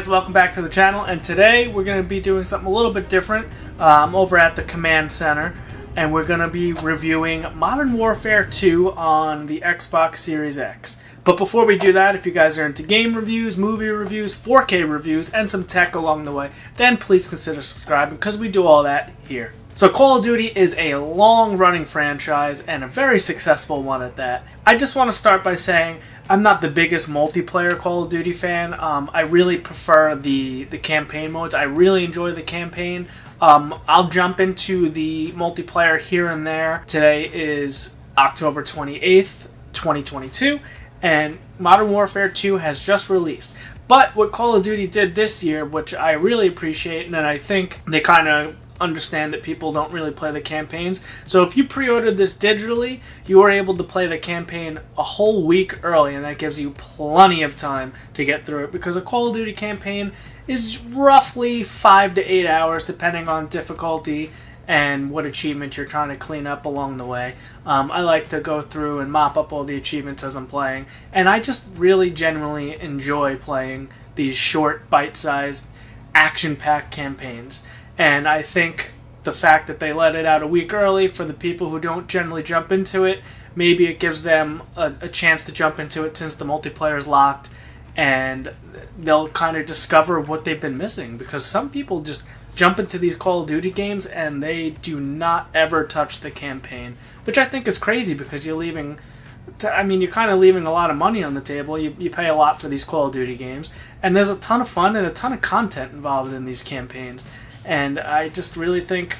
guys, welcome back to the channel, and today we're going to be doing something a little bit different over at the Command Center, and we're going to be reviewing Modern Warfare 2 on the Xbox Series X. But before we do that, if you guys are into game reviews, movie reviews, 4K reviews, and some tech along the way, then please consider subscribing because we do all that here. So Call of Duty is a long-running franchise and a very successful one at that. I just want to start by saying I'm not the biggest multiplayer Call of Duty fan. I really prefer the campaign modes. I really enjoy the campaign. I'll jump into the multiplayer here and there. Today is October 28th, 2022, and Modern Warfare 2 has just released. But what Call of Duty did this year, which I really appreciate, and I think they kind of understand that people don't really play the campaigns. So if you pre-ordered this digitally, you are able to play the campaign a whole week early, and that gives you plenty of time to get through it, because a Call of Duty campaign is roughly 5 to 8 hours depending on difficulty and what achievements you're trying to clean up along the way. I like to go through and mop up all the achievements as I'm playing, and I just really genuinely enjoy playing these short, bite-sized, action-packed campaigns. And I think the fact that they let it out a week early for the people who don't generally jump into it, maybe it gives them a chance to jump into it since the multiplayer is locked, and they'll kind of discover what they've been missing, because some people just jump into these Call of Duty games and they do not ever touch the campaign, which I think is crazy, because you're kind of leaving a lot of money on the table. You pay a lot for these Call of Duty games, and there's a ton of fun and a ton of content involved in these campaigns. And I just really think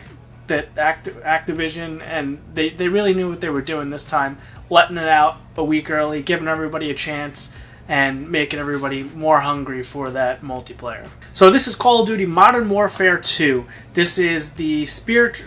that Activision, and they really knew what they were doing this time, letting it out a week early, giving everybody a chance, and making everybody more hungry for that multiplayer. So this is Call of Duty Modern Warfare 2. This is the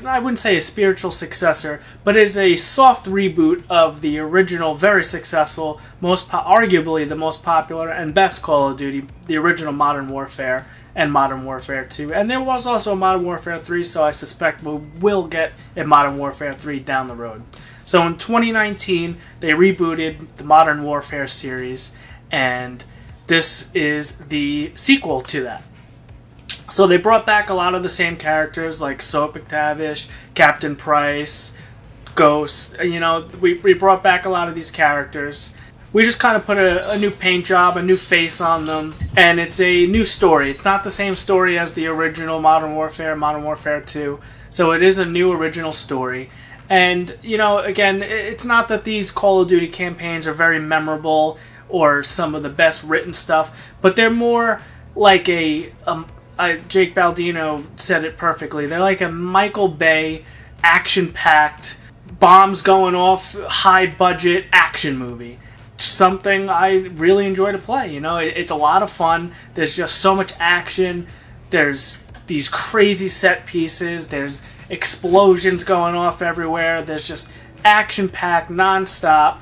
I wouldn't say a spiritual successor, but it is a soft reboot of the original, very successful, arguably the most popular and best Call of Duty, the original Modern Warfare and Modern Warfare 2. And there was also a Modern Warfare 3, so I suspect we will get a Modern Warfare 3 down the road. So in 2019, they rebooted the Modern Warfare series, and this is the sequel to that. So they brought back a lot of the same characters, like Soap McTavish, Captain Price, Ghost. We brought back a lot of these characters. We just kind of put a new paint job, a new face on them, and it's a new story. It's not the same story as the original Modern Warfare 2, so it is a new original story. And, again, it's not that these Call of Duty campaigns are very memorable or some of the best written stuff, but they're more like Jake Baldino said it perfectly. They're like a Michael Bay, action-packed, bombs going off, high-budget action movie. Something I really enjoy to play. It's a lot of fun. There's just so much action. There's these crazy set pieces. There's explosions going off everywhere. There's just action-packed, non-stop,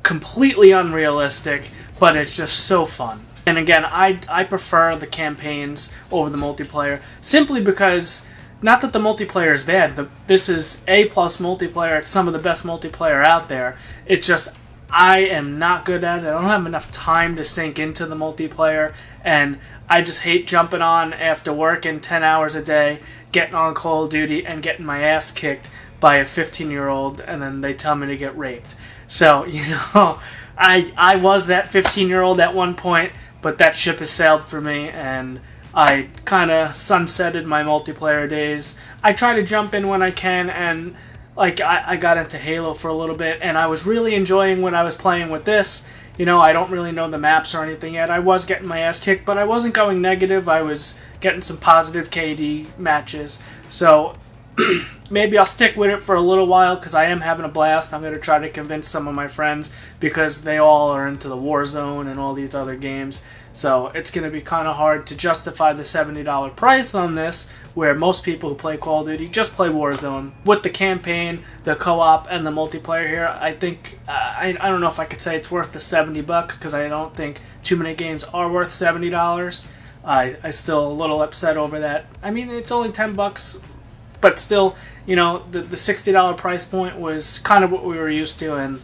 completely unrealistic, but it's just so fun. And again, I prefer the campaigns over the multiplayer, simply because, not that the multiplayer is bad, this is A+ multiplayer. It's some of the best multiplayer out there. It's just, I am not good at it. I don't have enough time to sink into the multiplayer, and I just hate jumping on after working 10 hours a day, getting on Call of Duty, and getting my ass kicked by a 15-year-old, and then they tell me to get raped. So, I was that 15-year-old at one point, but that ship has sailed for me, and I kind of sunsetted my multiplayer days. I try to jump in when I can, and I got into Halo for a little bit, and I was really enjoying when I was playing with this. I don't really know the maps or anything yet. I was getting my ass kicked, but I wasn't going negative. I was getting some positive KD matches. So maybe I'll stick with it for a little while, because I am having a blast. I'm going to try to convince some of my friends, because they all are into the Warzone and all these other games. So it's going to be kind of hard to justify the $70 price on this, where most people who play Call of Duty just play Warzone. With the campaign, the co-op, and the multiplayer here, I think, I don't know if I could say it's worth the $70, because I don't think too many games are worth $70. I still a little upset over that. It's only $10, but still, the $60 price point was kind of what we were used to, and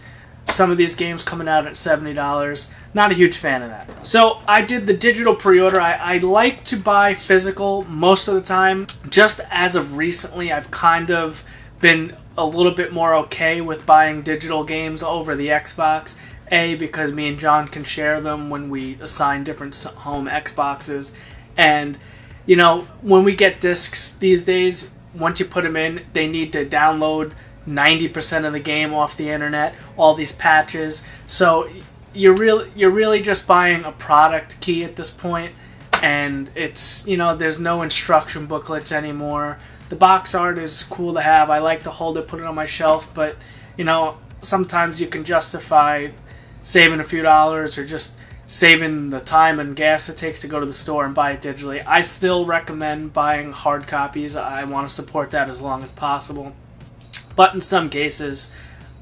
Some of these games coming out at $70. Not a huge fan of that. So I did the digital pre-order. I like to buy physical most of the time. Just as of recently, I've kind of been a little bit more okay with buying digital games over the Xbox. A, because me and John can share them when we assign different home Xboxes. And, you know, when we get discs these days, once you put them in, they need to download 90% of the game off the internet, all these patches. So you're really just buying a product key at this point, and it's, you know, there's no instruction booklets anymore. The box art is cool to have. I like to hold it, put it on my shelf, but, you know, sometimes you can justify saving a few dollars or just saving the time and gas it takes to go to the store and buy it digitally. I still recommend buying hard copies. I want to support that as long as possible. But in some cases,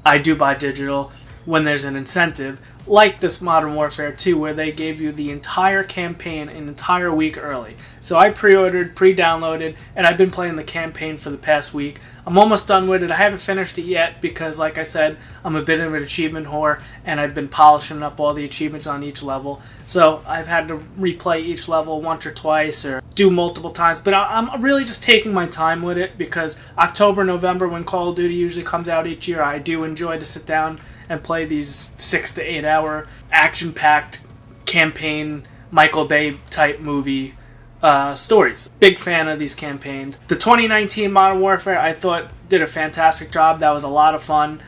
I do buy digital when there's an incentive, like this Modern Warfare 2, where they gave you the entire campaign an entire week early. So I pre-ordered, pre-downloaded, and I've been playing the campaign for the past week. I'm almost done with it. I haven't finished it yet because, like I said, I'm a bit of an achievement whore, and I've been polishing up all the achievements on each level. So I've had to replay each level once or twice or do multiple times. But I'm really just taking my time with it because October, November, when Call of Duty usually comes out each year, I do enjoy to sit down and play these 6 to 8 hour action-packed campaign Michael Bay type movie stories. Big fan of these campaigns. The 2019 Modern Warfare, I thought, did a fantastic job. That was a lot of fun.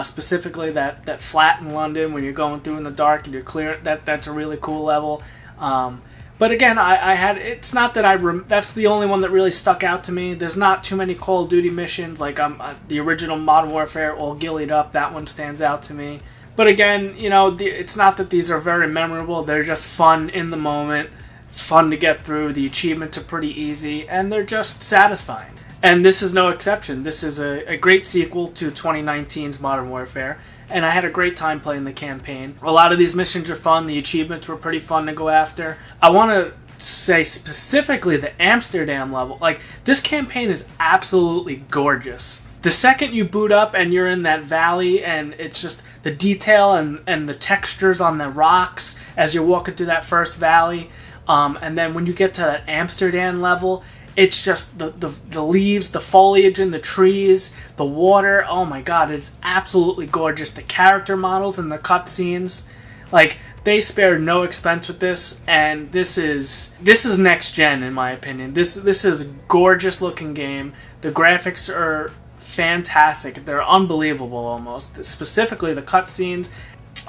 Specifically that flat in London when you're going through in the dark and you're clear. That's a really cool level. But again, I had, it's not that that's the only one that really stuck out to me. There's not too many Call of Duty missions, like the original Modern Warfare, all gillied up, that one stands out to me. But again, you know, it's not that these are very memorable, they're just fun in the moment, fun to get through, the achievements are pretty easy, and they're just satisfying. And this is no exception. This is a great sequel to 2019's Modern Warfare, and I had a great time playing the campaign. A lot of these missions are fun. The achievements were pretty fun to go after. I want to say specifically the Amsterdam level. Like, this campaign is absolutely gorgeous. The second you boot up and you're in that valley, and it's just the detail and the textures on the rocks as you're walking through that first valley, and then when you get to that Amsterdam level, it's just the leaves, the foliage in the trees, the water. Oh my god, it's absolutely gorgeous. The character models and the cutscenes, like, they spared no expense with this, and this is next gen in my opinion. This is a gorgeous looking game. The graphics are fantastic. They're unbelievable almost. Specifically the cutscenes,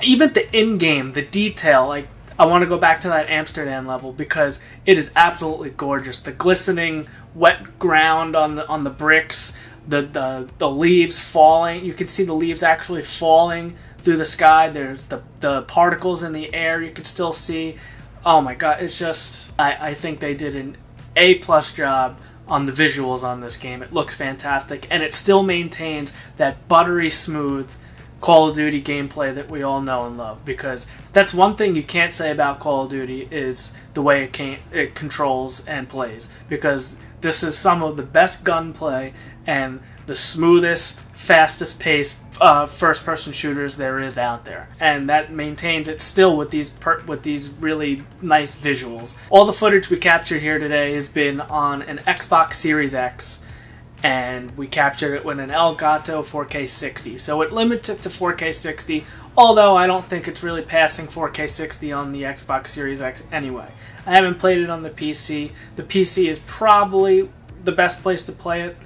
even the in-game, the detail, like, I want to go back to that Amsterdam level because it is absolutely gorgeous. The glistening wet ground on the bricks, the leaves falling. You can see the leaves actually falling through the sky. There's the particles in the air you can still see. Oh my god, it's just, I think they did an A+ job on the visuals on this game. It looks fantastic, and it still maintains that buttery smooth Call of Duty gameplay that we all know and love, because that's one thing you can't say about Call of Duty is the way it controls and plays, because this is some of the best gunplay and the smoothest, fastest paced first-person shooters there is out there, and that maintains it still with these really nice visuals. All the footage we captured here today has been on an Xbox Series X, and we captured it with an Elgato 4K 60. So it limits it to 4K 60, although I don't think it's really passing 4K 60 on the Xbox Series X anyway. I haven't played it on the PC. The PC is probably the best place to play it,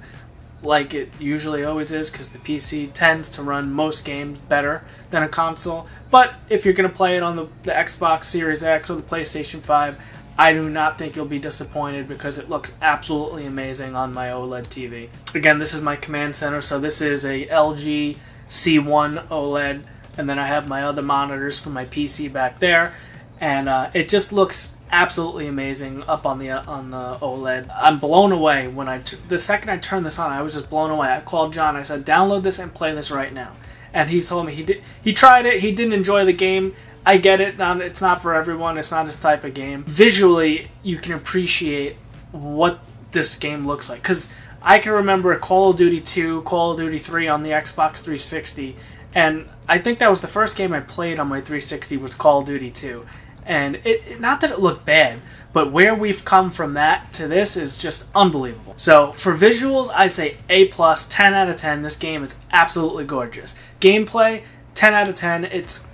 like it usually always is, because the PC tends to run most games better than a console. But if you're going to play it on the Xbox Series X or the PlayStation 5, I do not think you'll be disappointed because it looks absolutely amazing on my OLED TV. Again, this is my command center, so this is a LG C1 OLED, and then I have my other monitors for my PC back there, and it just looks absolutely amazing up on the OLED. I'm blown away when the second I turned this on. I was just blown away. I called John. I said, "Download this and play this right now." And he told me he tried it. He didn't enjoy the game. I get it. It's not for everyone. It's not his type of game. Visually, you can appreciate what this game looks like. Because I can remember Call of Duty 2, Call of Duty 3 on the Xbox 360, And I think that was the first game I played on my 360 was Call of Duty 2. And not that it looked bad, but where we've come from that to this is just unbelievable. So for visuals, I say A+, 10 out of 10. This game is absolutely gorgeous. Gameplay, 10 out of 10. It's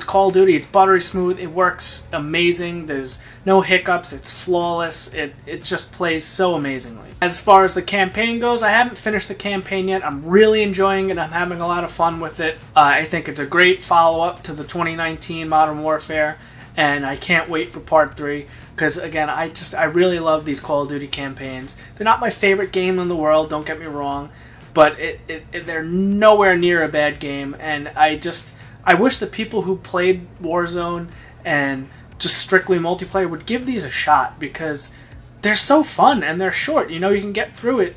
Call of Duty. It's buttery smooth. It works amazing. There's no hiccups. It's flawless. It just plays so amazingly. As far as the campaign goes, I haven't finished the campaign yet. I'm really enjoying it. I'm having a lot of fun with it. I think it's a great follow-up to the 2019 Modern Warfare, and I can't wait for Part 3 because, again, I really love these Call of Duty campaigns. They're not my favorite game in the world, don't get me wrong, but they're nowhere near a bad game, and I wish the people who played Warzone and just strictly multiplayer would give these a shot because they're so fun and they're short. You can get through it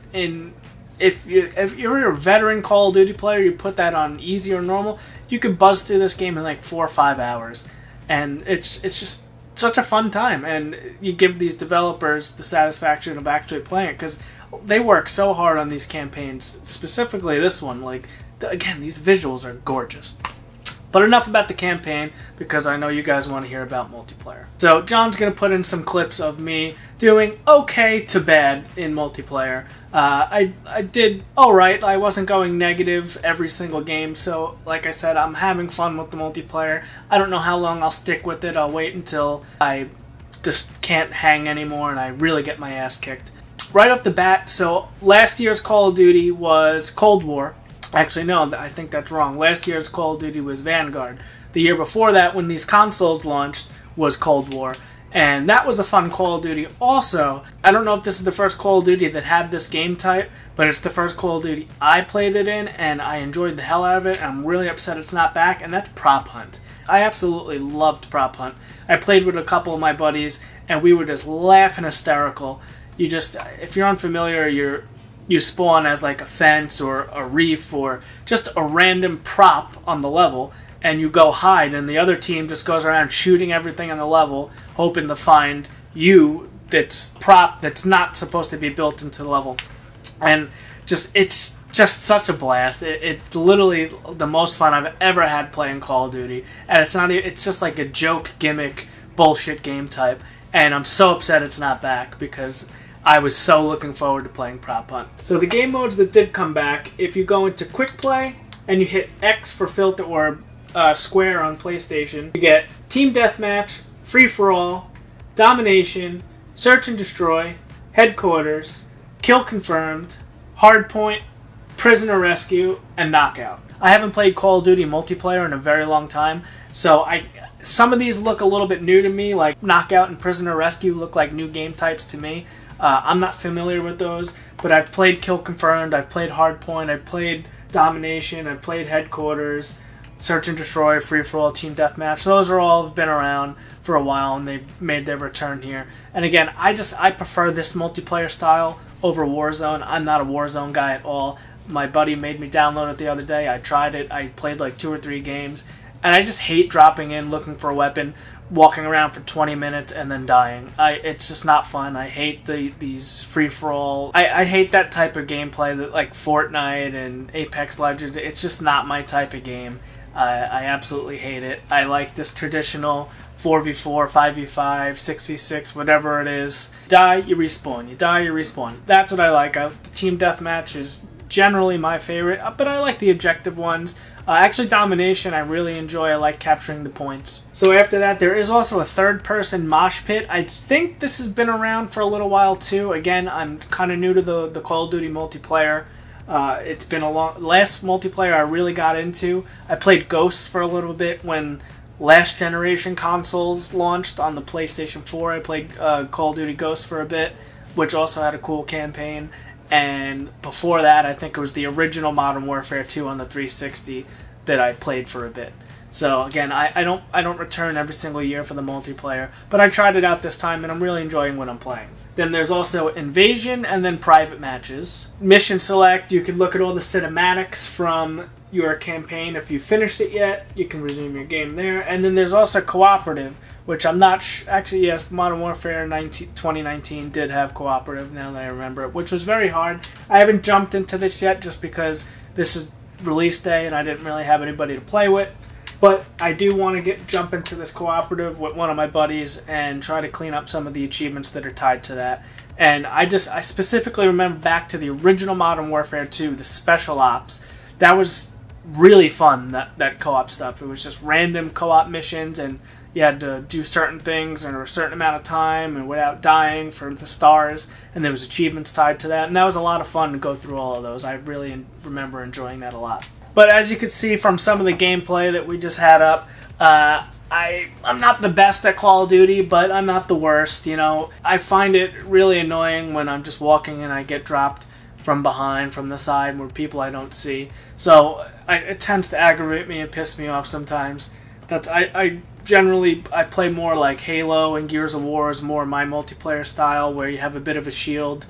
if you're a veteran Call of Duty player, you put that on easy or normal, you could buzz through this game in like 4 or 5 hours. And it's just such a fun time, and you give these developers the satisfaction of actually playing it because they work so hard on these campaigns, specifically this one. Again, these visuals are gorgeous. But enough about the campaign because I know you guys want to hear about multiplayer. So John's going to put in some clips of me doing okay to bad in multiplayer. I did alright. I wasn't going negative every single game. So like I said, I'm having fun with the multiplayer. I don't know how long I'll stick with it. I'll wait until I just can't hang anymore and I really get my ass kicked. Right off the bat, so last year's Call of Duty was Cold War. Actually, no, I think that's wrong. Last year's Call of Duty was Vanguard. The year before that, when these consoles launched, was Cold War. And that was a fun Call of Duty also. I don't know if this is the first Call of Duty that had this game type, but it's the first Call of Duty I played it in, and I enjoyed the hell out of it. I'm really upset it's not back, and that's Prop Hunt. I absolutely loved Prop Hunt. I played with a couple of my buddies, and we were just laughing hysterical. If you're unfamiliar, you spawn as like a fence or a reef or just a random prop on the level, and you go hide, and the other team just goes around shooting everything on the level, hoping to find you that's prop that's not supposed to be built into the level. And it's just such a blast. It's literally the most fun I've ever had playing Call of Duty, and it's just like a joke gimmick bullshit game type, and I'm so upset it's not back because I was so looking forward to playing Prop Hunt. So the game modes that did come back, if you go into Quick Play and you hit X for filter or square on PlayStation, you get Team Deathmatch, Free For All, Domination, Search and Destroy, Headquarters, Kill Confirmed, Hardpoint, Prisoner Rescue, and Knockout. I haven't played Call of Duty multiplayer in a very long time, so some of these look a little bit new to me, like Knockout and Prisoner Rescue look like new game types to me. I'm not familiar with those, but I've played Kill Confirmed, I've played Hardpoint, I've played Domination, I've played Headquarters, Search and Destroy, Free For All, Team Deathmatch. Those are all have been around for a while, and they've made their return here. And again, I prefer this multiplayer style over Warzone. I'm not a Warzone guy at all. My buddy made me download it the other day. I tried it. I played like 2 or 3 games, and I just hate dropping in, looking for a weapon, walking around for 20 minutes and then dying. It's just not fun. I hate these free-for-all. I hate that type of gameplay that like Fortnite and Apex Legends. It's just not my type of game. I absolutely hate it. I like this traditional 4v4, 5v5, 6v6, whatever it is. Die, you respawn. You die, you respawn. That's what I like. The Team Deathmatch is generally my favorite, but I like the objective ones. Actually, Domination I really enjoy. I like capturing the points. So after that, there is also a third-person mosh pit. I think this has been around for a little while too. Again, I'm kind of new to the Call of Duty multiplayer. It's been last multiplayer I really got into. I played Ghosts for a little bit when last generation consoles launched on the PlayStation 4. I played Call of Duty Ghosts for a bit, which also had a cool campaign. And before that, I think it was the original Modern Warfare 2 on the 360 that I played for a bit. So again, I don't return every single year for the multiplayer, but I tried it out this time and I'm really enjoying what I'm playing. Then there's also Invasion and then private matches. Mission select, you can look at all the cinematics from your campaign. If you finished it yet, you can resume your game there. And then there's also cooperative, which I'm not actually, yes, Modern Warfare 2019 did have cooperative, now that I remember it, which was very hard. I haven't jumped into this yet just because this is release day and I didn't really have anybody to play with. But I do want to jump into this cooperative with one of my buddies and try to clean up some of the achievements that are tied to that. And I specifically remember back to the original Modern Warfare 2, the Special Ops. That was really fun, that co-op stuff. It was just random co-op missions, and you had to do certain things in a certain amount of time and without dying for the stars. And there was achievements tied to that. And that was a lot of fun to go through all of those. I really remember enjoying that a lot. But as you can see from some of the gameplay that we just had up, I'm not the best at Call of Duty, but I'm not the worst. I find it really annoying when I'm just walking and I get dropped from behind, from the side, where people I don't see. So it tends to aggravate me and piss me off sometimes. I generally play more like Halo and Gears of War is more my multiplayer style, where you have a bit of a shield.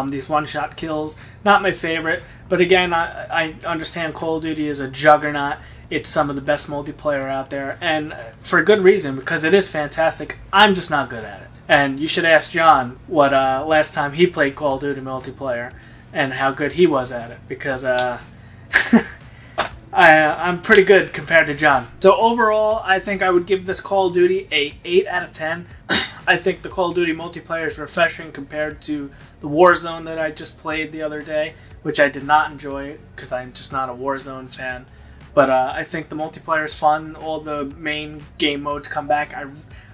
These one-shot kills, not my favorite, but again, I understand Call of Duty is a juggernaut. It's some of the best multiplayer out there, and for good reason, because it is fantastic. I'm just not good at it. And you should ask John what last time he played Call of Duty multiplayer and how good he was at it, because I'm pretty good compared to John. So overall, I think I would give this Call of Duty a 8 out of 10. I think the Call of Duty multiplayer is refreshing compared to the Warzone that I just played the other day, which I did not enjoy because I'm just not a Warzone fan. But I think the multiplayer is fun. All the main game modes come back.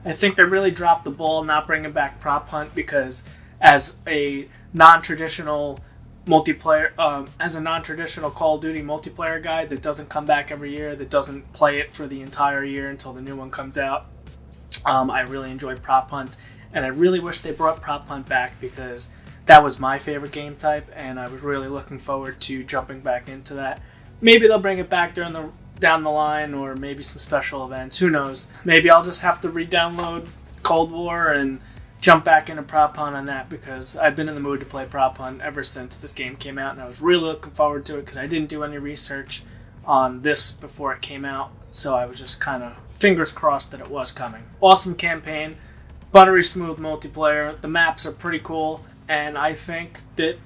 I think they really dropped the ball not bringing back Prop Hunt, because as a non-traditional multiplayer, as a non-traditional Call of Duty multiplayer guy that doesn't come back every year, that doesn't play it for the entire year until the new one comes out, I really enjoyed Prop Hunt, and I really wish they brought Prop Hunt back, because that was my favorite game type, and I was really looking forward to jumping back into that. Maybe they'll bring it back down the line, or maybe some special events. Who knows? Maybe I'll just have to re-download Cold War and jump back into Prop Hunt on that, because I've been in the mood to play Prop Hunt ever since this game came out, and I was really looking forward to it because I didn't do any research on this before it came out, so I was just kind of fingers crossed that it was coming. Awesome campaign, buttery smooth multiplayer, the maps are pretty cool, and I think that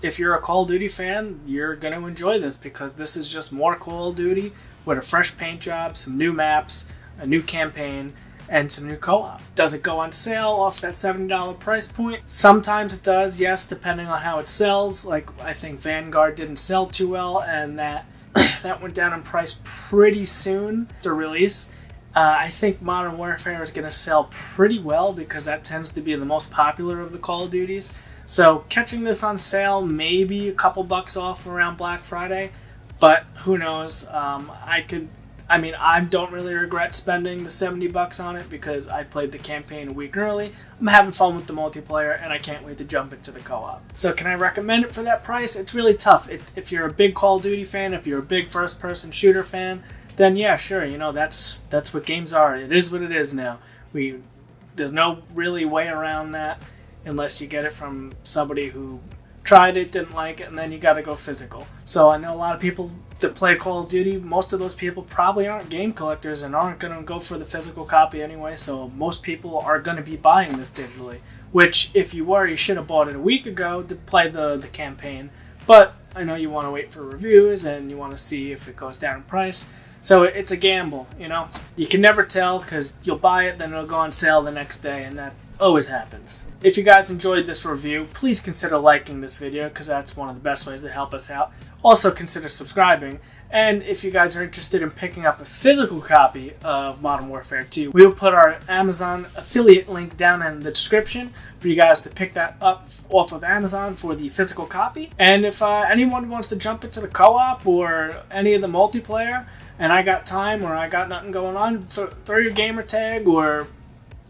if you're a Call of Duty fan, you're going to enjoy this, because this is just more Call of Duty with a fresh paint job, some new maps, a new campaign, and some new co-op. Does it go on sale off that $70 price point? Sometimes it does, yes, depending on how it sells. Like, I think Vanguard didn't sell too well, and that went down in price pretty soon after release. I think Modern Warfare is going to sell pretty well, because that tends to be the most popular of the Call of Duties. So catching this on sale, maybe a couple bucks off around Black Friday, but who knows? I don't really regret spending the $70 on it, because I played the campaign a week early. I'm having fun with the multiplayer, and I can't wait to jump into the co-op. So can I recommend it for that price? It's really tough. If you're a big Call of Duty fan, if you're a big first-person shooter fan, then yeah, sure, that's what games are. It is what it is now. There's no really way around that, unless you get it from somebody who tried it, didn't like it, and then you got to go physical. So I know a lot of people that play Call of Duty, most of those people probably aren't game collectors and aren't going to go for the physical copy anyway, so most people are going to be buying this digitally, which if you were, you should have bought it a week ago to play the campaign, but I know you want to wait for reviews and you want to see if it goes down in price. So it's a gamble, You can never tell, because you'll buy it, then it'll go on sale the next day, and that always happens. If you guys enjoyed this review, please consider liking this video, because that's one of the best ways to help us out. Also consider subscribing, and if you guys are interested in picking up a physical copy of Modern Warfare 2, we will put our Amazon affiliate link down in the description for you guys to pick that up off of Amazon for the physical copy. And if anyone wants to jump into the co-op or any of the multiplayer, and I got time or I got nothing going on, throw your gamer tag or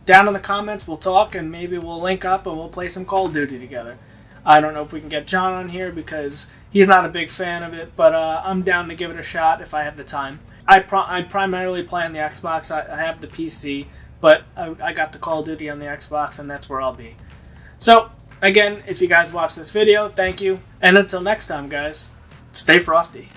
down in the comments, we'll talk, and maybe we'll link up and we'll play some Call of Duty together. I don't know if we can get John on here, because he's not a big fan of it, but I'm down to give it a shot if I have the time. I primarily play on the Xbox. I have the PC, but I got the Call of Duty on the Xbox, and that's where I'll be. So, again, if you guys watch this video, thank you. And until next time, guys, stay frosty.